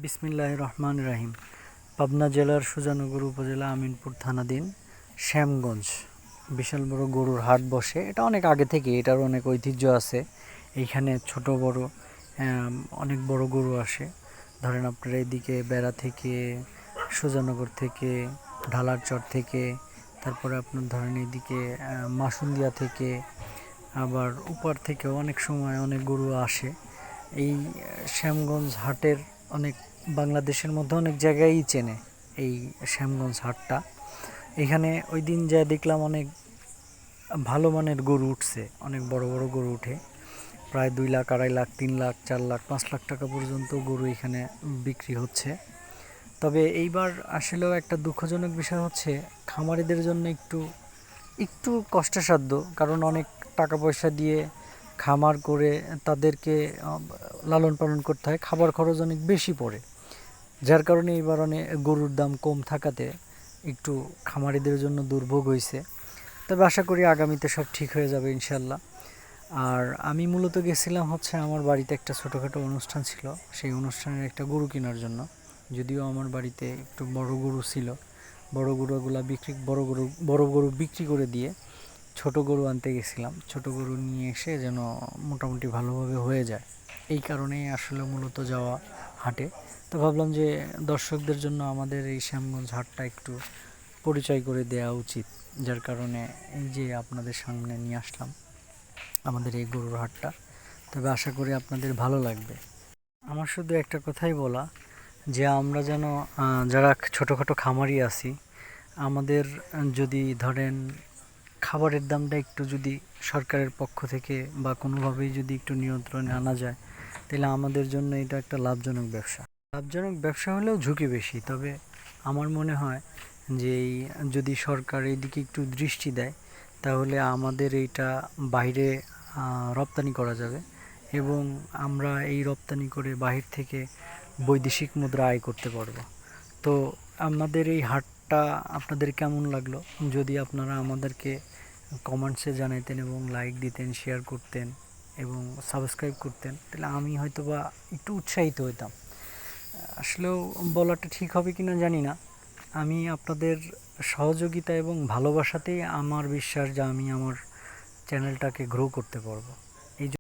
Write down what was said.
বিসমিল্লাহির রহমানির রহিম। পাবনা জেলার সুজানগর উপজেলা আমিনপুর থানাধীন শ্যামগঞ্জ বিশাল বড় গরুর হাট বসে। এটা অনেক আগে থেকে, এটার অনেক ঐতিহ্য আছে। এইখানে ছোট বড় অনেক বড় গরু আসে। ধরেন আপনার এদিকে বেড়া থেকে, সুজানগর থেকে, ঢালারচর থেকে, তারপরে আপনার ধরেন এদিকে মাসুন্দিয়া থেকে, আবার উপার থেকেও অনেক সময় অনেক গরু আসে। এই শ্যামগঞ্জ হাটের অনেক বাংলাদেশের মধ্যে অনেক জায়গায়ই চেনে এই শ্যামগঞ্জ হাটটা। এখানে ওই দিন যা দেখলাম অনেক ভালো মানের গরু উঠছে, অনেক বড় বড় গরু উঠে। প্রায় 2 লাখ, 2.5 লাখ, 3 লাখ, 4 লাখ, 5 লাখ টাকা পর্যন্ত গরু এখানে বিক্রি হচ্ছে। তবে এইবার আসলেও একটা দুঃখজনক বিষয় হচ্ছে খামারিদের জন্য একটু একটু কষ্টসাধ্য, কারণ অনেক টাকা পয়সা দিয়ে খামার করে তাদেরকে লালন পালন করতে হয়, খাবার খরচ অনেক বেশি পড়ে। যার কারণে এইবার অনেক গরুর দাম কম থাকাতে একটু খামারিদের জন্য দুর্ভোগ হয়েছে। তবে আশা করি আগামীতে সব ঠিক হয়ে যাবে ইনশাল্লাহ। আর আমি মূলত গেছিলাম হচ্ছে আমার বাড়িতে একটা ছোটোখাটো অনুষ্ঠান ছিল, সেই অনুষ্ঠানের একটা গরু কেনার জন্য। যদিও আমার বাড়িতে একটু বড় গরু ছিল, বড় গরু বিক্রি করে দিয়ে ছোট গরু আনতে গেছিলাম। ছোট গরু নিয়ে এসে যেন মোটামুটি ভালোভাবে হয়ে যায়, এই কারণেই আসলে মূলত যাওয়া হাটে। তো ভাবলাম যে দর্শকদের জন্য আমাদের এই শ্যামগঞ্জ হাটটা একটু পরিচয় করে দেওয়া উচিত, যার কারণে এই যে আপনাদের সামনে নিয়ে আসলাম আমাদের এই গরুর হাটটা। তবে আশা করি আপনাদের ভালো লাগবে। আমার শুধু একটা কথাই বলা, যে আমরা যেন যারা ছোটোখাটো খামারি আছি, আমাদের যদি ধরেন খাবারের দামটা একটু যদি সরকারের পক্ষ থেকে বা কোনোভাবেই যদি একটু নিয়ন্ত্রণে আনা যায়, তাহলে আমাদের জন্য এটা একটা লাভজনক ব্যবসা। লাভজনক ব্যবসা হলেও ঝুঁকি বেশি। তবে আমার মনে হয় যে যদি সরকার এইদিকে একটু দৃষ্টি দেয়, তাহলে আমাদের এইটা বাইরে রপ্তানি করা যাবে, এবং আমরা এই রপ্তানি করে বাহির থেকে বৈদেশিক মুদ্রা আয় করতে পারবো। তো আমাদের এই হাটটা আপনাদের কেমন লাগলো, যদি আপনারা আমাদেরকে কমেন্টসে জানাইতেন এবং লাইক দিতেন, শেয়ার করতেন এবং সাবস্ক্রাইব করতেন, তাহলে আমি হয়তো বা একটু উৎসাহিত হইতাম। আসলেও বলাটা ঠিক হবে কিনা জানি না। আমি আপনাদের সহযোগিতা এবং ভালোবাসাতেই আমার বিশ্বাস যে আমি আমার চ্যানেলটাকে গ্রো করতে পারবো।